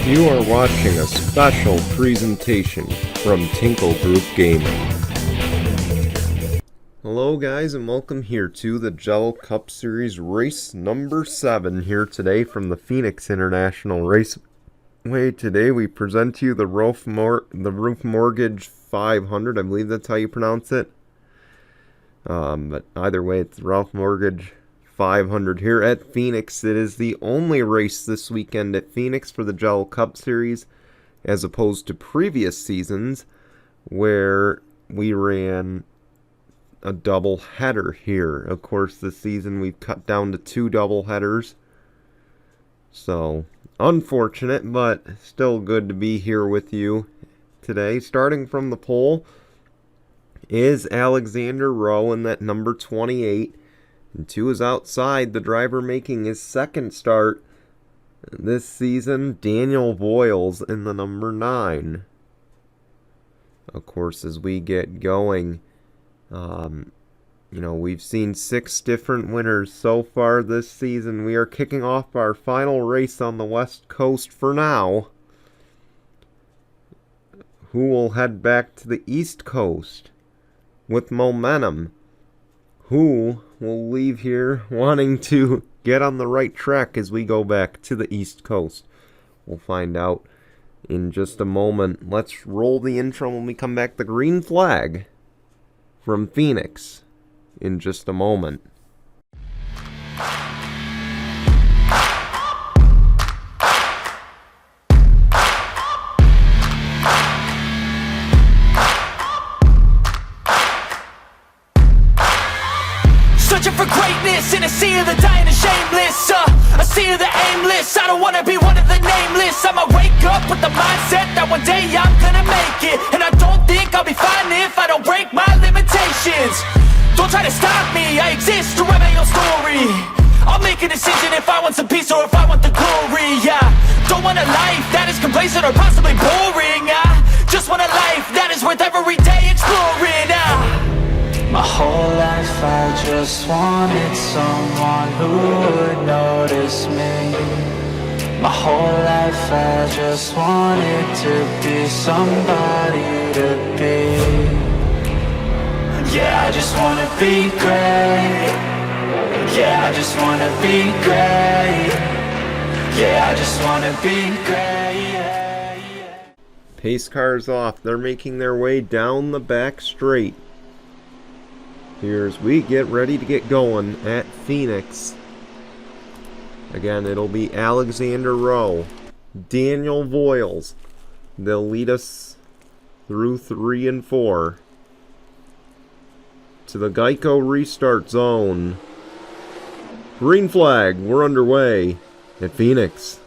You are watching a special presentation from Tinkle Group Gaming. Hello guys, and welcome here to the Jello Cup Series race number 7 here today from the Phoenix International Raceway. Today we present to you the Ruoff Mortgage 500, I believe that's how you pronounce it. But either way, it's Ruoff Mortgage 500 here at Phoenix. It is the only race this weekend at Phoenix for the Jello Cup Series, as opposed to previous seasons where we ran a double header here. Of course, this season we've cut down to 2 double headers. So, unfortunate, but still good to be here with you today. Starting from the pole is Alexander Rowe in that number 28. And 2 is outside, the driver making his second start this season, Daniel Voiles in the number 9. Of course, as we get going, we've seen 6 different winners so far this season. We are kicking off our final race on the West Coast for now. Who will head back to the East Coast with momentum? Who will leave here wanting to get on the right track as we go back to the East Coast? We'll find out in just a moment. Let's roll the intro when we come back. The green flag from Phoenix in just a moment. Searching for greatness in a sea of the dying and shameless, a sea of the aimless. I don't wanna be one of the nameless. I'ma wake up with the mindset that one day I'm gonna make it, and I don't think I'll be fine if I don't break my limitations. Don't try to stop me, I exist to write my own story. I'll make a decision if I want some peace or if I want the glory. Yeah, don't want a life that is complacent or possibly boring. I just want a life that is worth every day exploring. My whole life I just wanted someone who would notice me. My whole life I just wanted to be somebody to be. Yeah, I just wanna be great. Yeah, I just wanna be great. Yeah, I just wanna be great. Pace cars off. They're making their way down the back straight. Here's we get ready to get going at Phoenix. Again, it'll be Alexander Rowe, Daniel Voiles. They'll lead us through 3 and 4 to the Geico restart zone. Green flag, we're underway at Phoenix.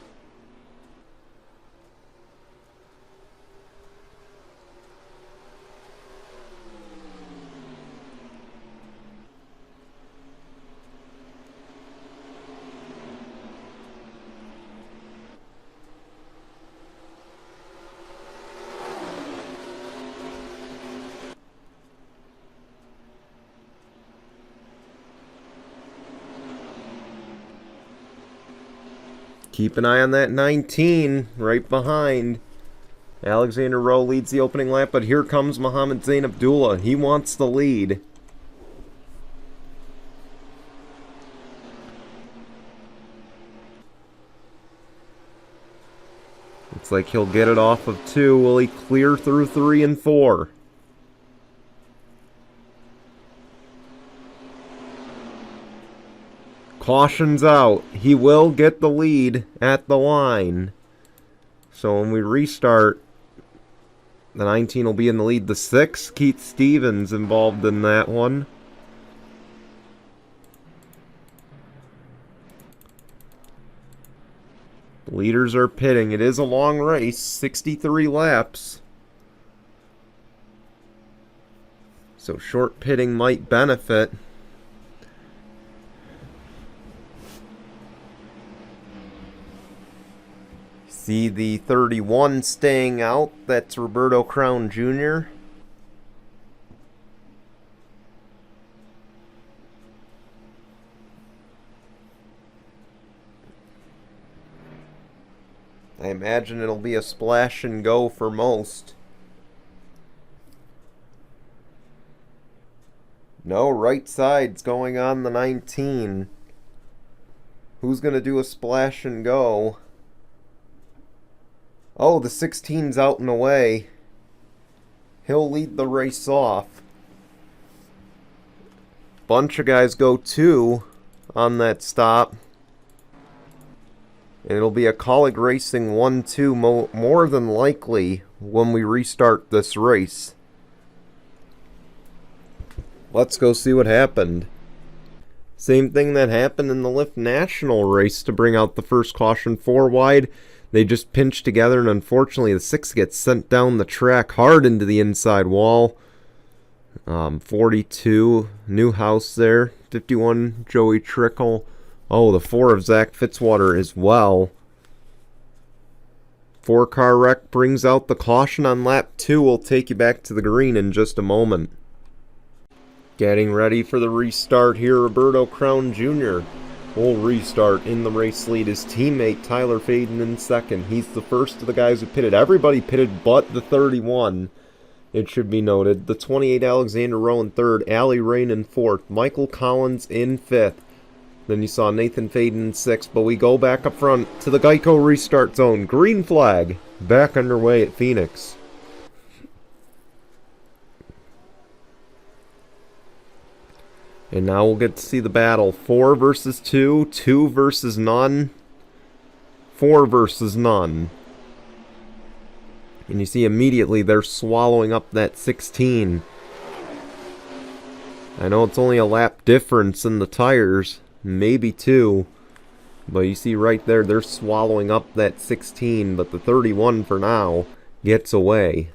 Keep an eye on that 19 right behind. Alexander Rowe leads the opening lap, but here comes Mohammed Zain Abdullah. He wants the lead. Looks like he'll get it off of 2. Will he clear through 3 and 4? Caution's out. He will get the lead at the line. So when we restart, the 19 will be in the lead. The 6, Keith Stevens, involved in that one. The leaders are pitting. It is a long race, 63 laps. So short pitting might benefit. See the 31 staying out. That's Roberto Crown Jr. I imagine it'll be a splash and go for most. No, right side's going on the 19. Who's going to do a splash and go? Oh, the 16's out and away. He'll lead the race off. Bunch of guys go 2 on that stop. And it'll be a Colleague Racing 1-2 more than likely when we restart this race. Let's go see what happened. Same thing that happened in the Lift National race to bring out the first caution 4 wide. They just pinched together, and unfortunately the 6 gets sent down the track hard into the inside wall. 42, Newhouse there. 51, Joey Trickle. Oh, the 4 of Zach Fitzwater as well. 4-car wreck brings out the caution on lap 2. We'll take you back to the green in just a moment. Getting ready for the restart here, Roberto Crown Jr. will restart. In the race lead, his teammate Tyler Faden in second. He's the first of the guys who pitted. Everybody pitted but the 31, it should be noted. The 28, Alexander Rowe in third. Allie Rain in fourth. Michael Collins in fifth. Then you saw Nathan Faden in sixth. But we go back up front to the Geico restart zone. Green flag back underway at Phoenix. And now we'll get to see the battle. 4 versus 2, 2 versus none, 4 versus none. And you see immediately they're swallowing up that 16. I know it's only a lap difference in the tires, maybe 2. But you see right there, they're swallowing up that 16. But the 31 for now gets away.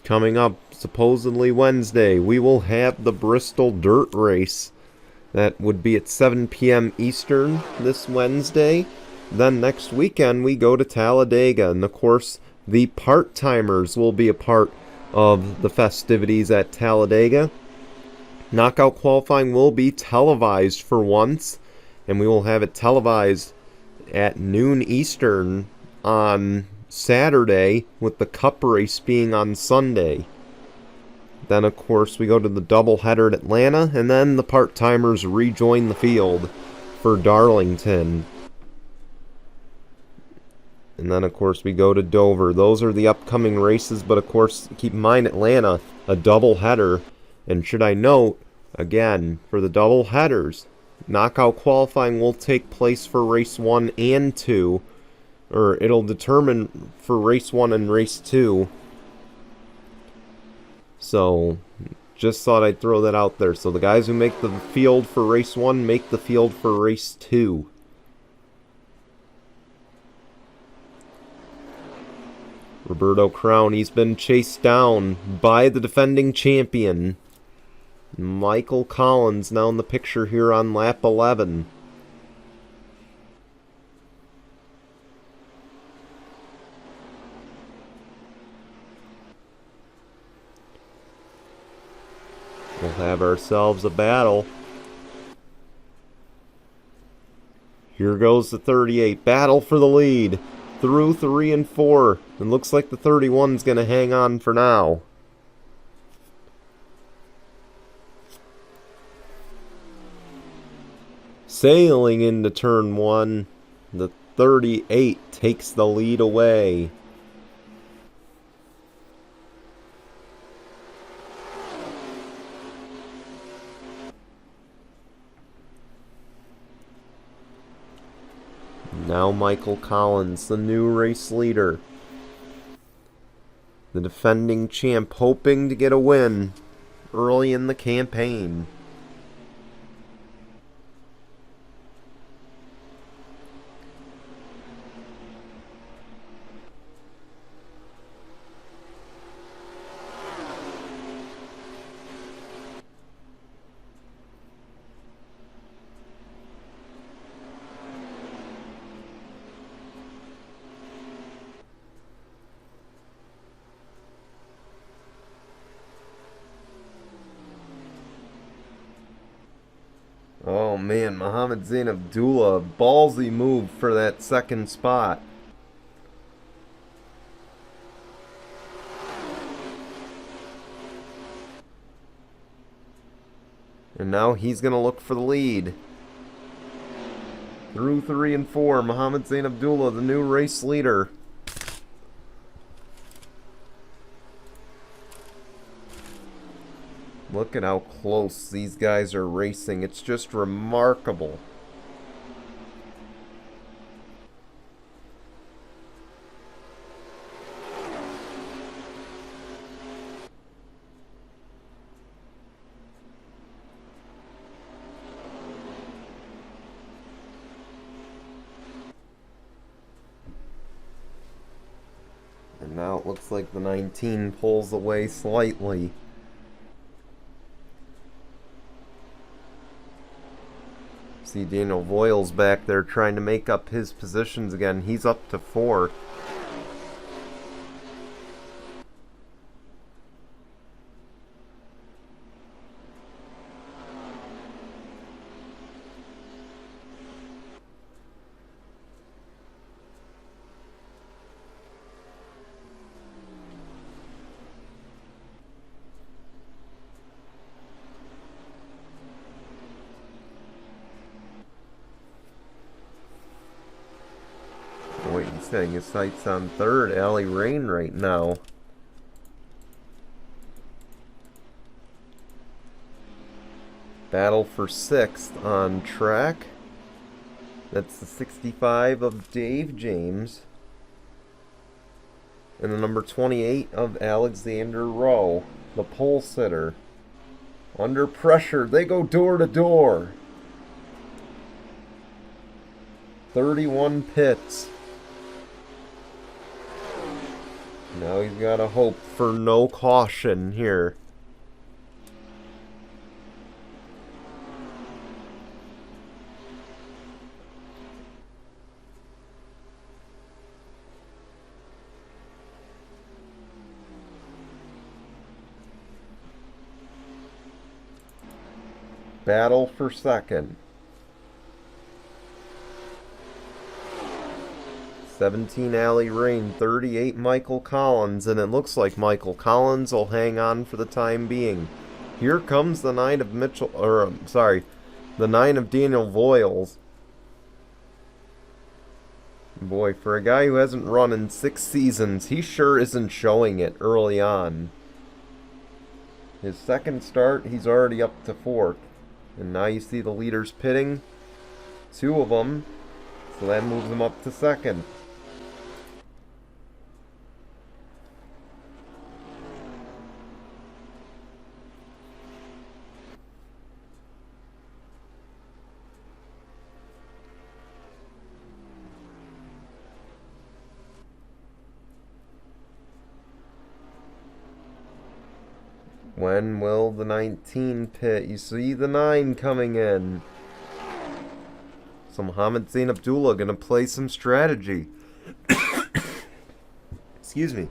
Coming up, supposedly Wednesday, we will have the Bristol Dirt Race. That would be at 7 p.m. Eastern this Wednesday. Then next weekend, we go to Talladega. And of course, the part-timers will be a part of the festivities at Talladega. Knockout qualifying will be televised for once. And we will have it televised at noon Eastern on Saturday, with the Cup race being on Sunday. Then, of course, we go to the doubleheader at Atlanta, and then the part-timers rejoin the field for Darlington. And then, of course, we go to Dover. Those are the upcoming races, but, of course, keep in mind, Atlanta, a doubleheader. And should I note, again, for the doubleheaders, knockout qualifying will take place for race 1 and 2, or it'll determine for race 1 and race 2. So, just thought I'd throw that out there. So the guys who make the field for race 1 make the field for race 2. Roberto Crown, he's been chased down by the defending champion. Michael Collins now in the picture here on lap 11. We'll have ourselves a battle. Here goes the 38. Battle for the lead. Through 3 and 4. And looks like the 31's going to hang on for now. Sailing into turn 1. The 38 takes the lead away. Now Michael Collins, the new race leader. The defending champ hoping to get a win early in the campaign. man, Mohammed Zain Abdullah, ballsy move for that second spot. And now he's going to look for the lead. Through 3 and 4, Mohammed Zain Abdullah, the new race leader. Look at how close these guys are racing. It's just remarkable. And now it looks like the 19 pulls away slightly. See Daniel Voiles back there trying to make up his positions again. He's up to 4th. Wait, he's setting his sights on 3rd, Alley Rain right now. Battle for 6th on track. That's the 65 of Dave James. And the number 28 of Alexander Rowe, the pole sitter. Under pressure, they go door to door. 31 pits. Now he's got to hope for no caution here. Battle for 2nd. 17 Alley Rain, 38 Michael Collins, and it looks like Michael Collins will hang on for the time being. Here comes the 9 of the 9 of Daniel Voiles. Boy, for a guy who hasn't run in 6 seasons, he sure isn't showing it early on. His second start, he's already up to 4th. And now you see the leaders pitting. 2 of them. So that moves him up to 2nd. When will the 19 pit? You see the 9 coming in. So Mohammed Zain Abdullah gonna play some strategy. Excuse me.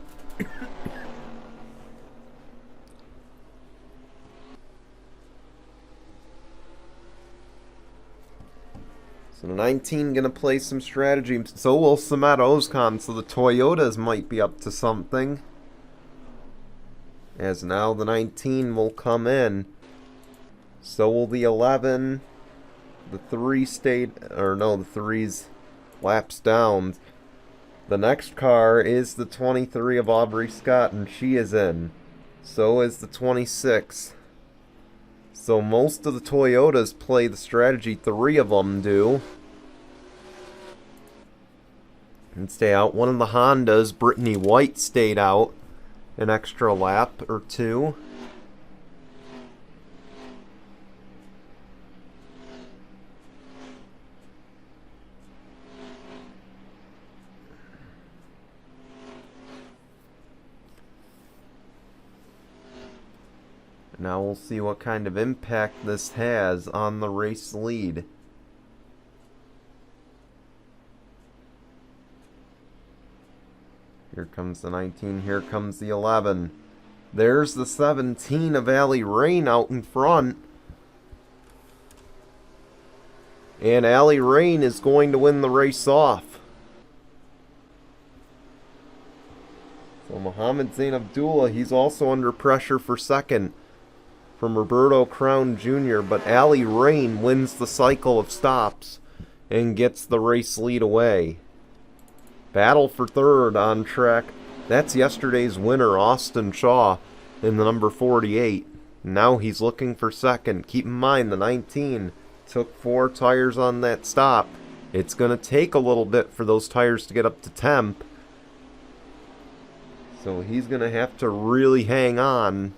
So the 19 gonna play some strategy. So will Samet Ozkan. So the Toyotas might be up to something. As now the 19 will come in. So will the 11. The 3 stayed, or no, the 3's lapsed down. The next car is the 23 of Aubrey Scott, and she is in. So is the 26. So most of the Toyotas play the strategy. 3 of them do. And stay out. One of the Hondas, Brittany White, stayed out an extra lap or 2. Now we'll see what kind of impact this has on the race lead. Here comes the 19, here comes the 11. There's the 17 of Alley Rain out in front. And Allie Rain is going to win the race off. So Mohammed Zain Abdullah, he's also under pressure for second from Roberto Crown Jr., but Allie Rain wins the cycle of stops and gets the race lead away. Battle for third on track. That's yesterday's winner, Austin Shaw, in the number 48. Now he's looking for second. Keep in mind, the 19 took 4 tires on that stop. It's going to take a little bit for those tires to get up to temp. So he's going to have to really hang on.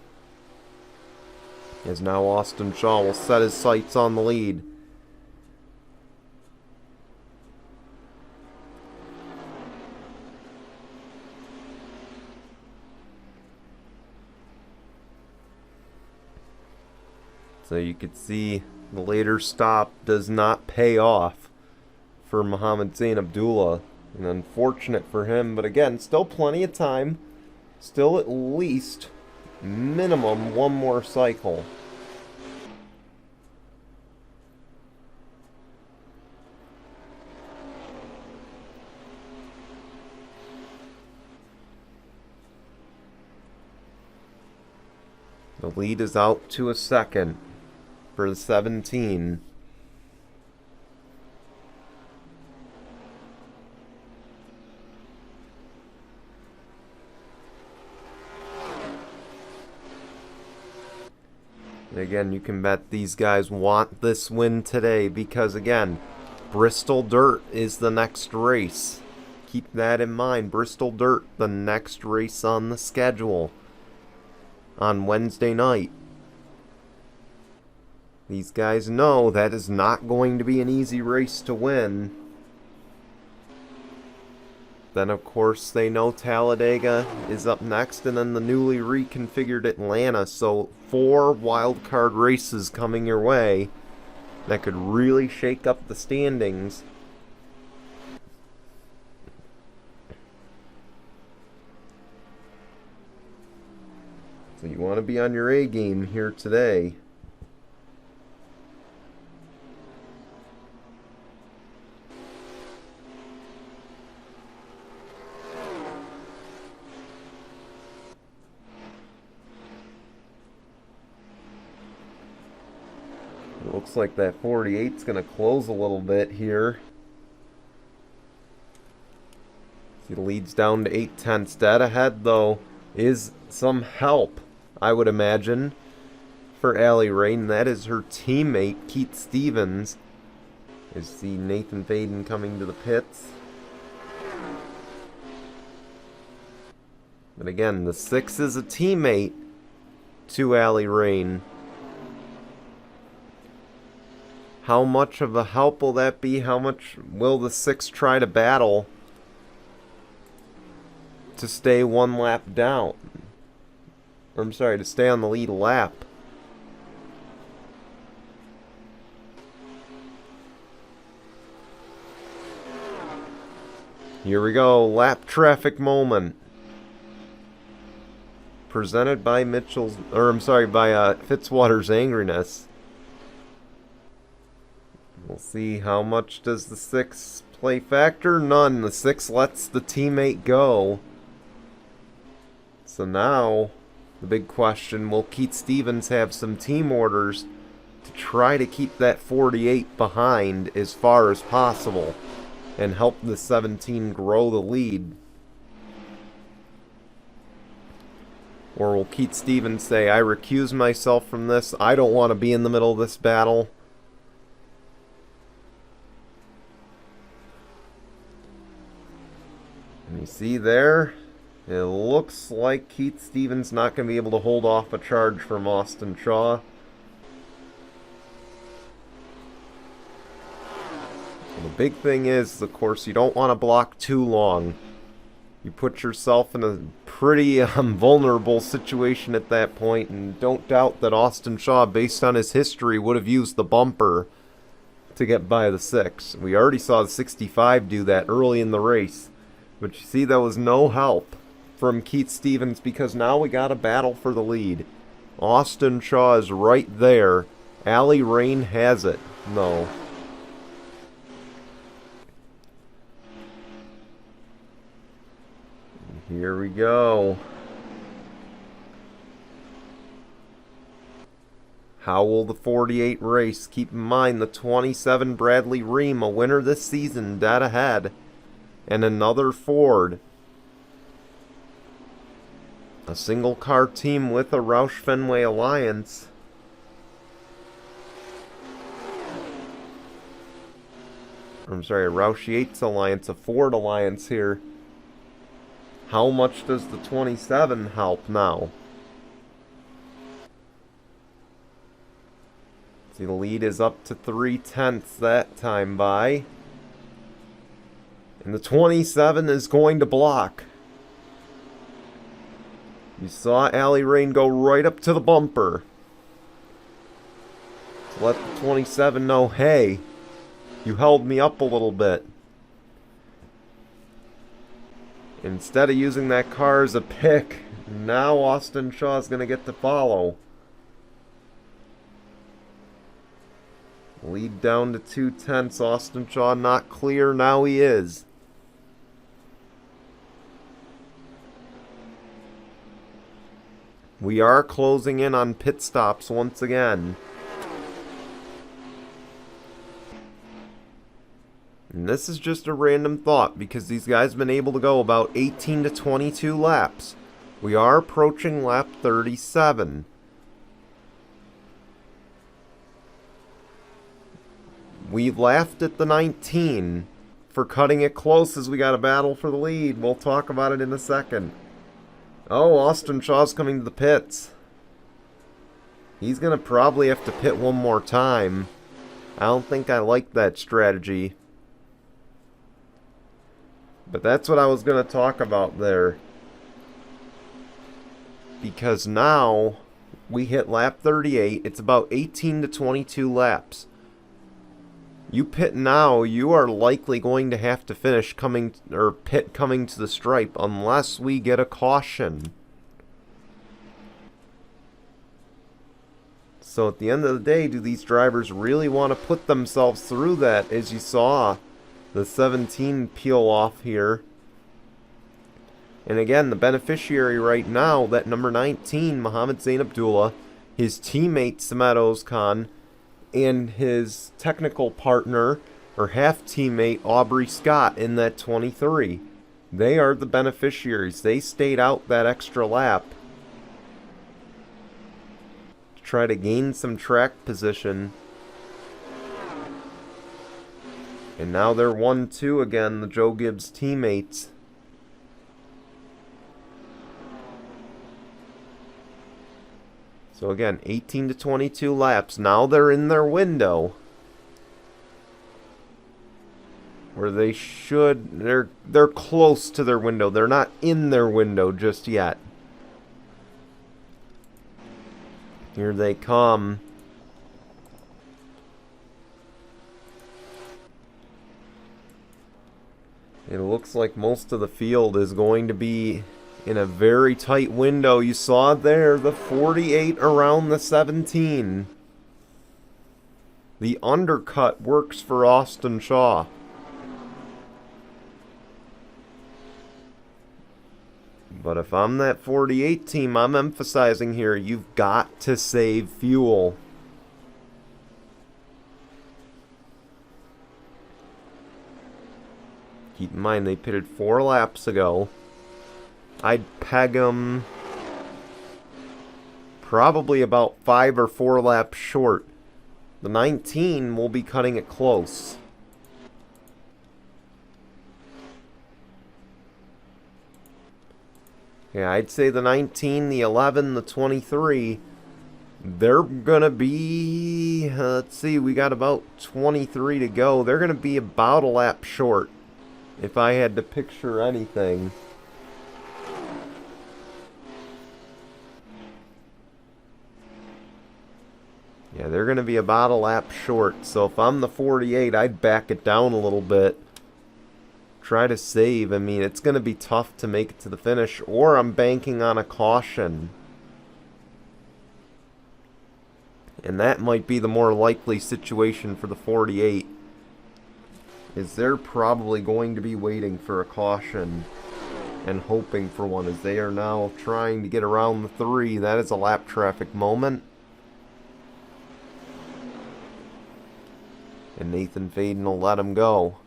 As now Austin Shaw will set his sights on the lead. So you could see the later stop does not pay off for Mohammed Zain Abdullah. And unfortunate for him, but again, still plenty of time. Still at least minimum one more cycle. The lead is out to a second for the 17. And again, you can bet these guys want this win today because, again, Bristol Dirt is the next race. Keep that in mind. Bristol Dirt, the next race on the schedule on Wednesday night. These guys know that is not going to be an easy race to win. Then, of course, they know Talladega is up next, and then the newly reconfigured Atlanta. So 4 wildcard races coming your way that could really shake up the standings. So you want to be on your A game here today. It looks like that 48 is going to close a little bit here. See, the lead's down to 8/10. Dead ahead, though, is some help, I would imagine, for Allie Rain. That is her teammate, Keith Stevens. You see Nathan Faden coming to the pits. But again, the 6 is a teammate to Allie Rain. How much of a help will that be? How much will the 6 try to battle to stay 1 lap down? Or, I'm sorry, to stay on the lead lap. Here we go, lap traffic moment. Presented by by Fitzwater's Angriness. We'll see how much does the 6 play factor. None. The 6 lets the teammate go. So now, the big question, will Keith Stevens have some team orders to try to keep that 48 behind as far as possible and help the 17 grow the lead? Or will Keith Stevens say, I recuse myself from this, I don't want to be in the middle of this battle? And you see there, it looks like Keith Stevens not going to be able to hold off a charge from Austin Shaw. And the big thing is, of course, you don't want to block too long. You put yourself in a pretty vulnerable situation at that point, and don't doubt that Austin Shaw, based on his history, would have used the bumper to get by the 6. We already saw the 65 do that early in the race. But you see, that was no help from Keith Stevens because now we got a battle for the lead. Austin Shaw is right there. Allie Rain has it. No. Here we go. How will the 48 race? Keep in mind the 27 Bradley Ream, a winner this season, dead ahead. And another Ford. A single car team with a Roush Fenway alliance. I'm sorry, a Roush Yates alliance, a Ford alliance here. How much does the 27 help now? See, the lead is up to 3/10 that time by. And the 27 is going to block. You saw Allie Rain go right up to the bumper. To let the 27 know, hey, you held me up a little bit. Instead of using that car as a pick, now Austin Shaw is going to get to follow. Lead down to 2/10. Austin Shaw not clear. Now he is. We are closing in on pit stops once again. And this is just a random thought because these guys have been able to go about 18 to 22 laps. We are approaching lap 37. We laughed at the 19 for cutting it close as we got a battle for the lead. We'll talk about it in a second. Oh, Austin Shaw's coming to the pits. He's going to probably have to pit one more time. I don't think I like that strategy. But that's what I was going to talk about there. Because now we hit lap 38. It's about 18 to 22 laps. You pit now, you are likely going to have to finish coming, or pit coming to the stripe unless we get a caution. So at the end of the day, do these drivers really want to put themselves through that? As you saw, the 17 peel off here. And again, the beneficiary right now, that number 19, Mohammed Zain Abdullah, his teammate Samet Ozkan, and his technical partner, or half teammate, Aubrey Scott in that 23. They are the beneficiaries. They stayed out that extra lap to try to gain some track position. And now they're 1-2 again, the Joe Gibbs teammates. So again, 18 to 22 laps. Now they're in their window. Where they should, they're close to their window. They're not in their window just yet. Here they come. It looks like most of the field is going to be in a very tight window. You saw there, the 48 around the 17. The undercut works for Austin Shaw. But if I'm that 48 team, I'm emphasizing here, you've got to save fuel. Keep in mind, they pitted 4 laps ago. I'd peg them probably about 5 or 4 laps short. The 19 will be cutting it close. Yeah, I'd say the 19, the 11, the 23, they're going to be, let's see, we got about 23 to go. They're going to be about a lap short, if I had to picture anything. Yeah, they're going to be about a lap short. So if I'm the 48, I'd back it down a little bit. Try to save. I mean, it's going to be tough to make it to the finish. Or I'm banking on a caution. And that might be the more likely situation for the 48. Is they're probably going to be waiting for a caution. and hoping for one as they are now trying to get around the 3. That is a lap traffic moment. And Nathan Faden will let him go.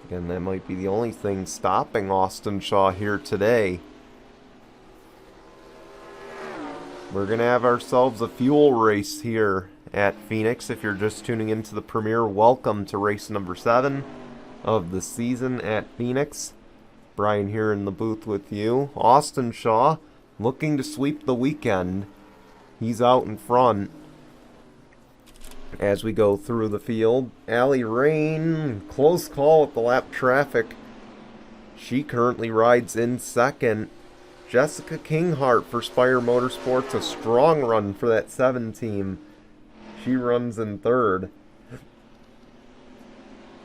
Again, that might be the only thing stopping Austin Shaw here today. We're going to have ourselves a fuel race here at Phoenix. If you're just tuning into the premiere, welcome to race number 7 of the season at Phoenix. Brian here in the booth with you. Austin Shaw looking to sweep the weekend. He's out in front as we go through the field. Allie Rain, close call with the lap traffic. She currently rides in second. Jessica Kinghart for Spire Motorsports, a strong run for that 7 team. She runs in third.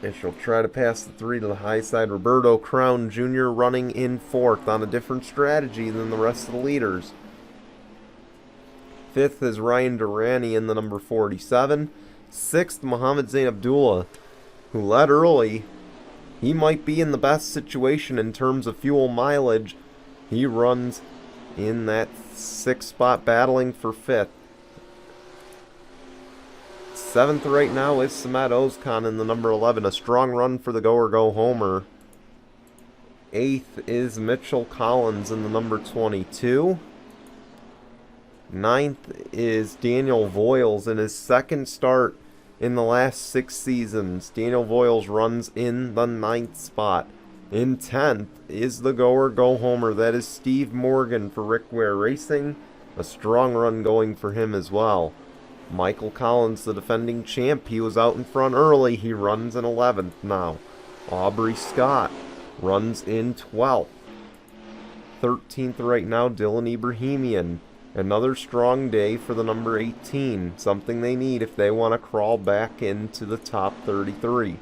And she'll try to pass the 3 to the high side. Roberto Crown Jr. running in fourth on a different strategy than the rest of the leaders. Fifth is Ryan Durrani in the number 47. Sixth, Mohammed Zain Abdullah, who led early. He might be in the best situation in terms of fuel mileage. He runs in that 6th spot, battling for 5th. 7th right now is Samet Ozkan in the number 11. A strong run for the go-or-go-homer. 8th is Mitchell Collins in the number 22. 9th is Daniel Voiles in his 2nd start in the last 6 seasons. Daniel Voiles runs in the 9th spot. In 10th is the go-or-go-homer. That is Steve Morgan for Rick Ware Racing. A strong run going for him as well. Michael Collins, the defending champ, he was out in front early. He runs in 11th now. Aubrey Scott runs in 12th. 13th right now, Dylan Ibrahimian. Another strong day for the number 18. Something they need if they want to crawl back into the top 33.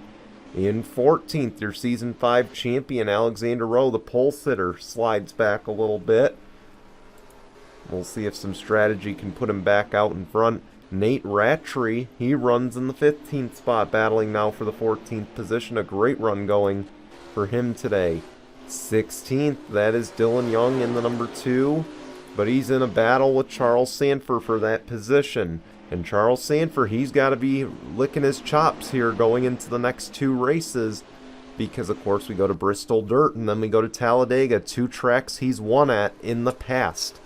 In 14th, your Season 5 champion, Alexander Rowe, the pole sitter, slides back a little bit. We'll see if some strategy can put him back out in front. Nate Rattray, he runs in the 15th spot, battling now for the 14th position. A great run going for him today. 16th, that is Dylan Young in the number 2. But he's in a battle with Charles Sanford for that position. And Charles Sanford, he's got to be licking his chops here going into the next 2 races. Because, of course, we go to Bristol Dirt and then we go to Talladega. 2 tracks he's won at in the past.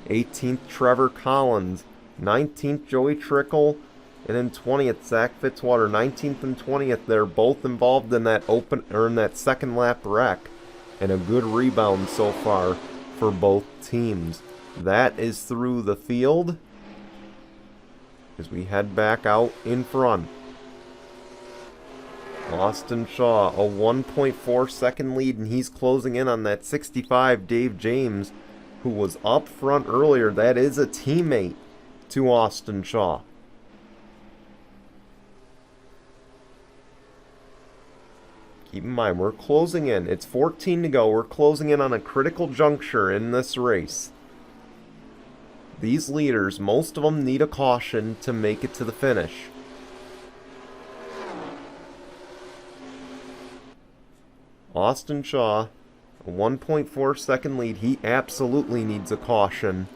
18th, Trevor Collins. 19th, Joey Trickle. And then 20th, Zach Fitzwater. 19th and 20th, they're both involved in that that second lap wreck. And a good rebound so far for both teams. That is through the field as we head back out in front. Austin Shaw, a 1.4 second lead, and he's closing in on that 65 Dave James, who was up front earlier. That is a teammate to Austin Shaw. Keep in mind, we're closing in. It's 14 to go. We're closing in on a critical juncture in this race. These leaders, most of them need a caution to make it to the finish. Austin Shaw, a 1.4 second lead. He absolutely needs a caution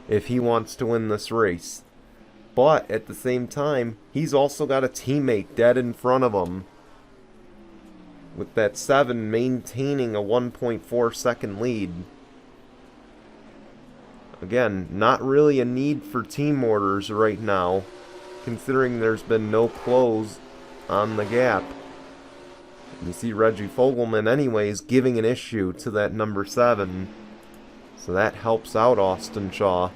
if he wants to win this race. But at the same time, he's also got a teammate dead in front of him, with that 7 maintaining a 1.4 second lead. Again, not really a need for team orders right now, considering there's been no close on the gap. And you see Reggie Fogelman anyways giving an issue to that number 7. So that helps out Austin Shaw.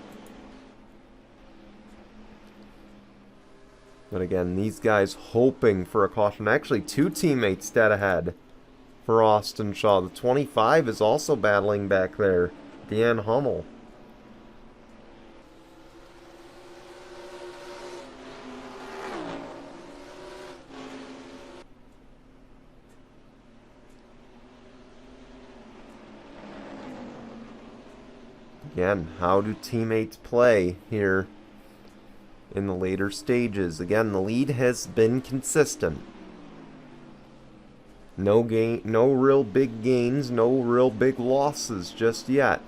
But again, these guys hoping for a caution. Actually, 2 teammates dead ahead for Austin Shaw. The 25 is also battling back there, Dan Hummel. Again, how do teammates play here in the later stages? Again, the lead has been consistent. No real big gains, no real big losses just yet.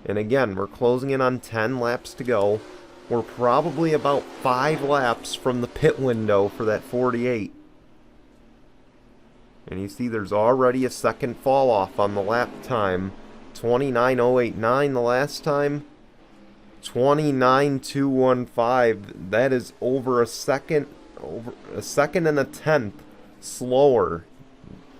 And again, we're closing in on 10 laps to go. We're probably about 5 laps from the pit window for that 48. And you see there's already a second fall off on the lap time. 29.089 the last time. 29.215. That is over a second and a tenth slower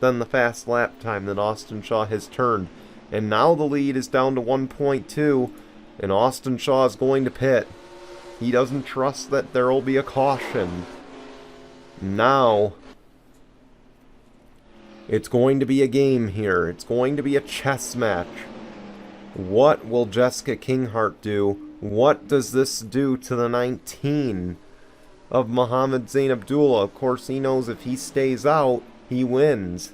than the fast lap time that Austin Shaw has turned. And now the lead is down to 1.2, and Austin Shaw is going to pit. He doesn't trust that there will be a caution. Now, it's going to be a game here. It's going to be a chess match. What will Jessica Kinghart do? What does this do to the 19 of Mohammed Zain Abdullah? Of course, he knows if he stays out, he wins.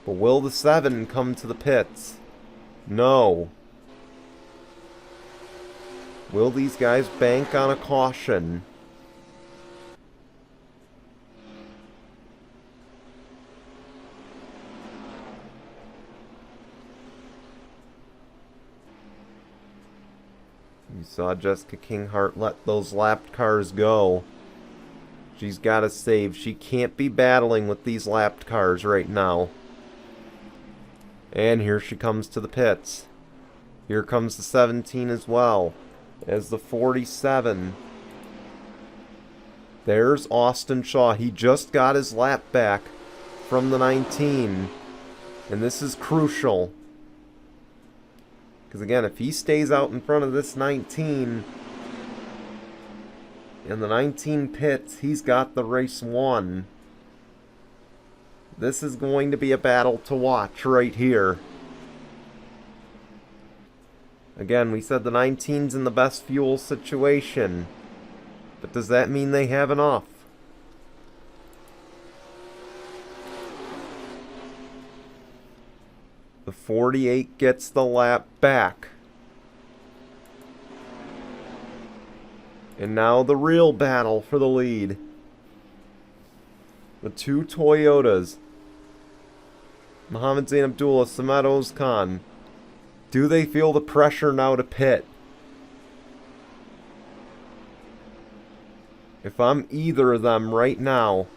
But will the 7 come to the pits? No. Will these guys bank on a caution? You saw Jessica Kinghart let those lapped cars go. She's got to save. She can't be battling with these lapped cars right now. And here she comes to the pits. Here comes the 17 as well as the 47. There's Austin Shaw. He just got his lap back from the 19. And this is crucial. Because again, if he stays out in front of this 19, and the 19 pits, he's got the race won. This is going to be a battle to watch right here. Again, we said the 19's in the best fuel situation. But does that mean they have enough? The 48 gets the lap back. And now the real battle for the lead. The two Toyotas. Mohammed Zain Abdullah, Samet Ozkan. Do they feel the pressure now to pit? If I'm either of them right now,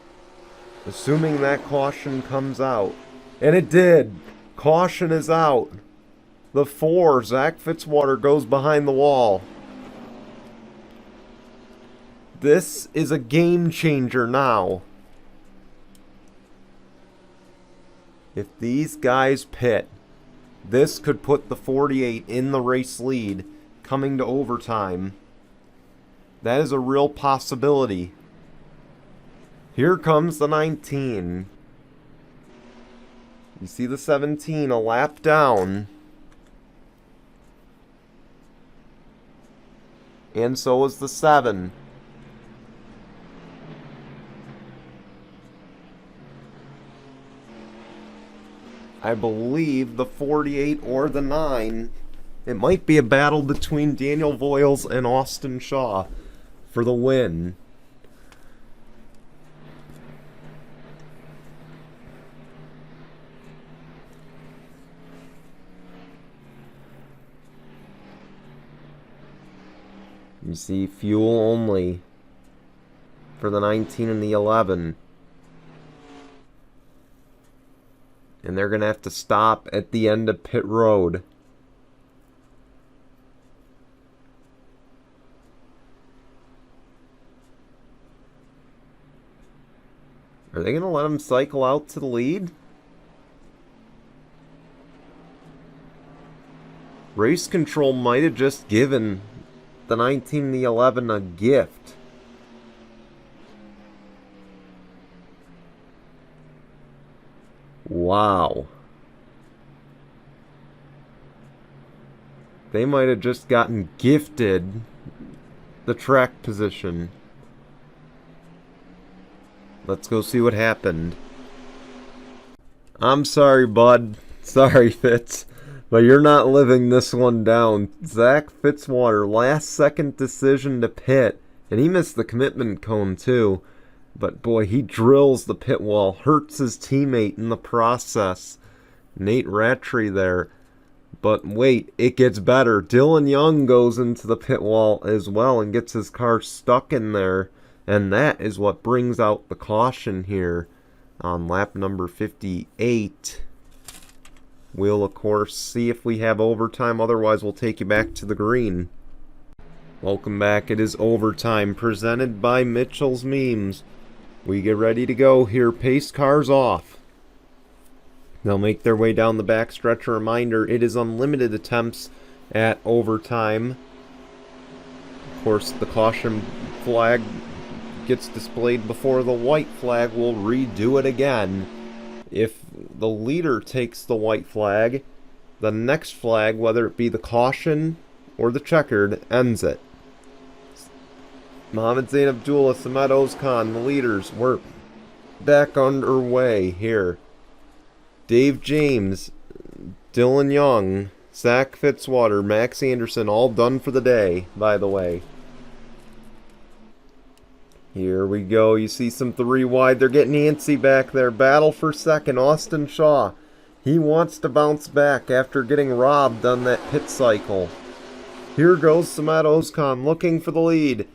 assuming that caution comes out, and it did, caution is out. The 4, Zach Fitzwater, goes behind the wall. This is a game changer now. If these guys pit, this could put the 48 in the race lead coming to overtime. That is a real possibility. Here comes the 19. You see the 17 a lap down. And so is the 7. I believe the 48 or the 9. It might be a battle between Daniel Voiles and Austin Shaw for the win. You see fuel only for the 19 and the 11. And they're going to have to stop at the end of pit road. Are they going to let him cycle out to the lead? Race control might have just given the 19 and the 11 a gift. Wow. They might have just gotten gifted the track position. Let's go see what happened. I'm sorry, bud. Sorry, Fitz. But you're not living this one down. Zach Fitzwater, last second decision to pit. And he missed the commitment cone too. But boy, he drills the pit wall. Hurts his teammate in the process. Nate Rattray there. But wait, it gets better. Dylan Young goes into the pit wall as well and gets his car stuck in there. And that is what brings out the caution here on lap number 58. We'll, of course, see if we have overtime. Otherwise, we'll take you back to the green. Welcome back. It is overtime presented by Mitchell's Memes. We get ready to go here. Pace cars off. They'll make their way down the backstretch. A reminder, it is unlimited attempts at overtime. Of course, the caution flag gets displayed before the white flag. Will redo it again. If the leader takes the white flag, the next flag, whether it be the caution or the checkered, ends it. Mohammed Zain Abdullah, Samet Ozkan, the leaders, we're back underway here. Dave James, Dylan Young, Zach Fitzwater, Max Anderson, all done for the day, by the way. Here we go. You see some three wide. They're getting antsy back there. Battle for second. Austin Shaw. He wants to bounce back after getting robbed on that pit cycle. Here goes Samet Ozkan looking for the lead.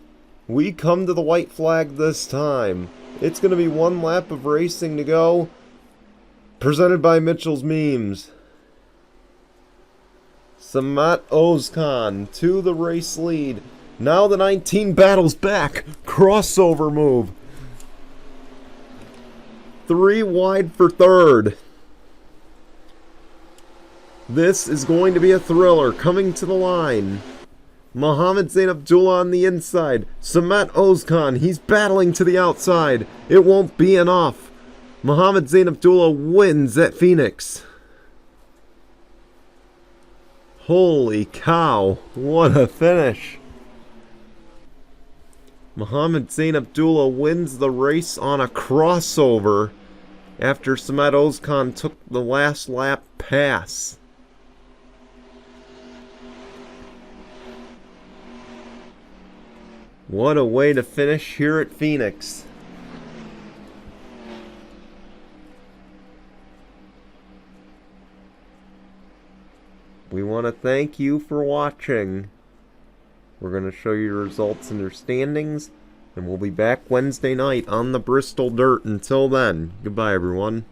We come to the white flag this time. It's going to be one lap of racing to go. Presented by Mitchell's Memes. Samet Ozkan to the race lead. Now the 19 battles back. Crossover move. 3 wide for third. This is going to be a thriller coming to the line. Mohammed Zain Abdullah on the inside. Samet Ozkan, he's battling to the outside. It won't be enough. Mohammed Zain Abdullah wins at Phoenix. Holy cow, what a finish. Mohammed Zain Abdullah wins the race on a crossover after Samet Ozkan took the last lap pass. What a way to finish here at Phoenix. We want to thank you for watching. We're going to show you your results and your standings, and we'll be back Wednesday night on the Bristol Dirt. Until then, goodbye everyone.